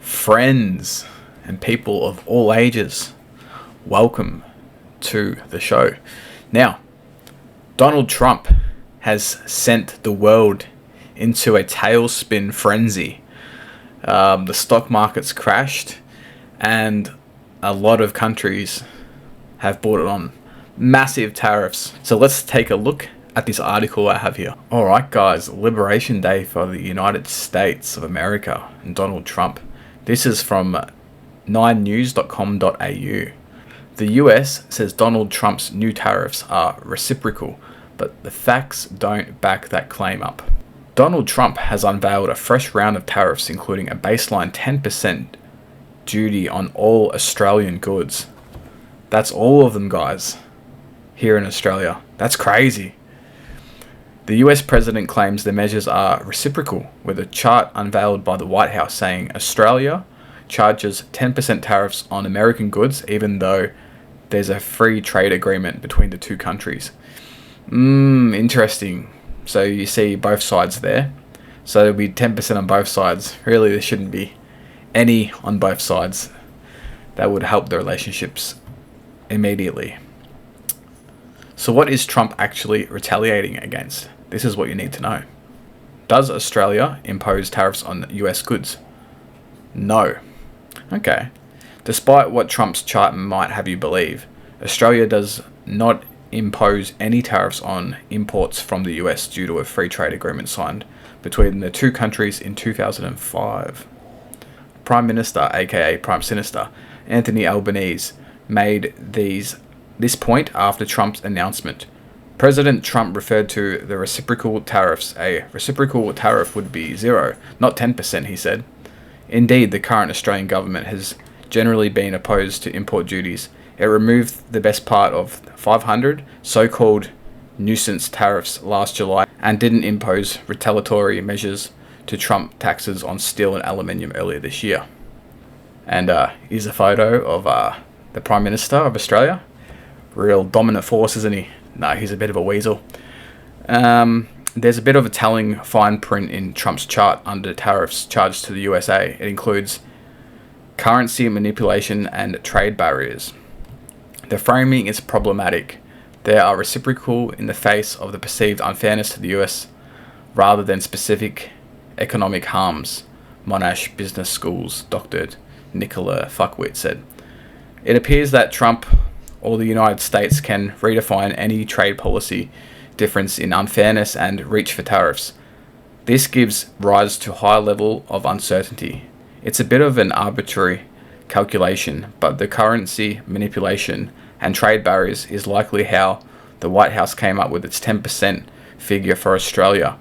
friends and people of all ages, welcome to the show. Now, Donald Trump has sent the world into a tailspin frenzy. The stock market's crashed, and a lot of countries have brought it on massive tariffs. So let's take a look at this article I have here. Alright guys, Liberation Day for the United States of America and Donald Trump. This is from 9news.com.au. The US says Donald Trump's new tariffs are reciprocal, but the facts don't back that claim up. Donald Trump has unveiled a fresh round of tariffs, including a baseline 10% duty on all Australian goods. That's all of them, guys, here in Australia. That's crazy. The US president claims the measures are reciprocal, with a chart unveiled by the White House saying Australia charges 10% tariffs on American goods, even though there's a free trade agreement between the two countries. Interesting. So you see both sides there. So there'll be 10% on both sides. Really, there shouldn't be any on both sides. That would help the relationships immediately. So what is Trump actually retaliating against? This is what you need to know. Does Australia impose tariffs on US goods? No. Okay. Despite what Trump's chart might have you believe, Australia does not impose any tariffs on imports from the US due to a free trade agreement signed between the two countries in 2005. Prime Minister, aka Prime Sinister, Anthony Albanese made this point after Trump's announcement. President Trump referred to the reciprocal tariffs. A reciprocal tariff would be 0, not 10%, he said. Indeed, the current Australian government has generally been opposed to import duties. It removed the best part of 500 so-called nuisance tariffs last July and didn't impose retaliatory measures to trump taxes on steel and aluminium earlier this year. And here's a photo of the Prime Minister of Australia. Real dominant force, isn't he? No, he's a bit of a weasel. There's a bit of a telling fine print in Trump's chart under tariffs charged to the USA. It includes currency manipulation and trade barriers. The framing is problematic. They are reciprocal in the face of the perceived unfairness to the US rather than specific economic harms, Monash Business School's Dr. Nicola Fuckwit said. It appears that Trump or the United States can redefine any trade policy difference in unfairness and reach for tariffs. This gives rise to a high level of uncertainty. It's a bit of an arbitrary calculation, but the currency manipulation and trade barriers is likely how the White House came up with its 10% figure for Australia.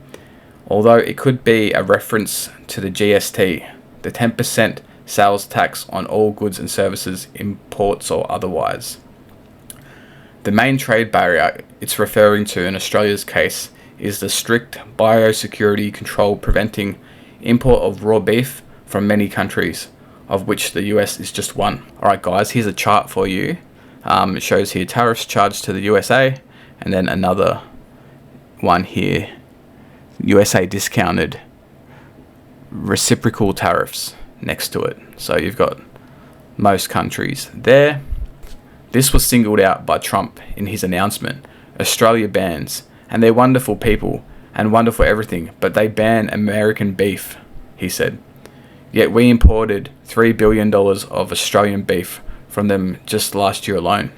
Although it could be a reference to the GST, the 10% sales tax on all goods and services, imports or otherwise. The main trade barrier it's referring to in Australia's case is the strict biosecurity control preventing import of raw beef from many countries, of which the US is just one. Alright guys, here's a chart for you. It shows here tariffs charged to the USA, and then another one here, USA discounted reciprocal tariffs next to it. So you've got most countries there. This was singled out by Trump in his announcement. Australia bans, and they're wonderful people and wonderful everything, but they ban American beef, he said. Yet we imported $3 billion of Australian beef from them just last year alone.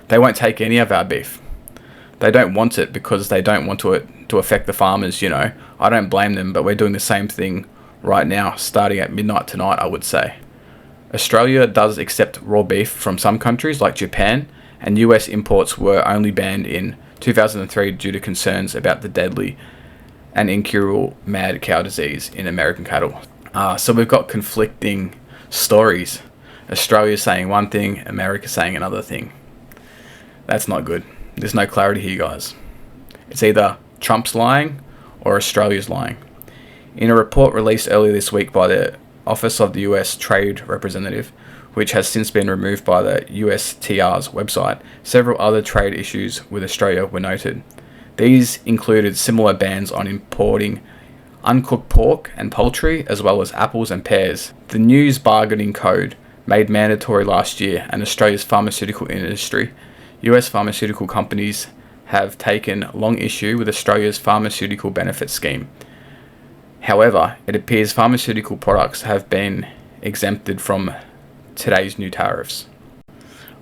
They won't take any of our beef. They don't want it because they don't want to affect the farmers, you know. I don't blame them, but we're doing the same thing right now, starting at midnight tonight, I would say. Australia does accept raw beef from some countries like Japan, and US imports were only banned in 2003 due to concerns about the deadly and incurable mad cow disease in American cattle. So we've got conflicting stories. Australia saying one thing, America saying another thing. That's not good. There's no clarity here, guys. It's either Trump's lying or Australia's lying. In a report released earlier this week by the Office of the US Trade Representative, which has since been removed by the USTR's website, several other trade issues with Australia were noted. These included similar bans on importing uncooked pork and poultry, as well as apples and pears. The news bargaining code made mandatory last year, and Australia's pharmaceutical industry, US pharmaceutical companies have taken long issue with Australia's pharmaceutical benefit scheme. However, it appears pharmaceutical products have been exempted from today's new tariffs.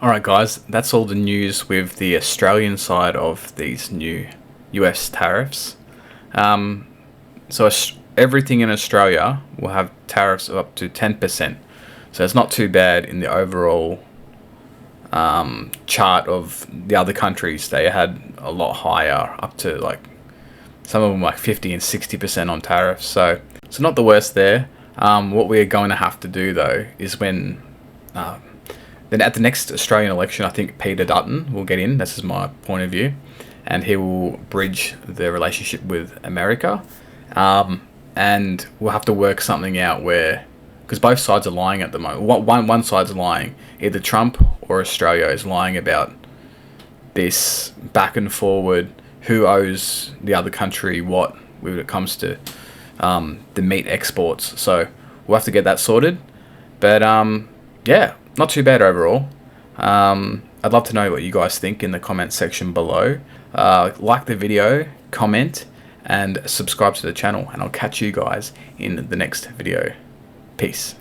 Alright guys, that's all the news with the Australian side of these new US tariffs. So everything in Australia will have tariffs of up to 10%. So it's not too bad in the overall chart of the other countries. They had a lot higher, up to like some of them like 50 and 60% on tariffs. So not the worst there. What we are going to have to do though is when then at the next Australian election, I think Peter Dutton will get in. This is my point of view, and he will bridge the relationship with America. And we'll have to work something out where, because both sides are lying at the moment. One side's lying. Either Trump or Australia is lying about this back and forward, who owes the other country what when it comes to the meat exports. So we'll have to get that sorted. But yeah, not too bad overall. I'd love to know what you guys think in the comment section below. Like the video, comment, and subscribe to the channel, and I'll catch you guys in the next video. Peace.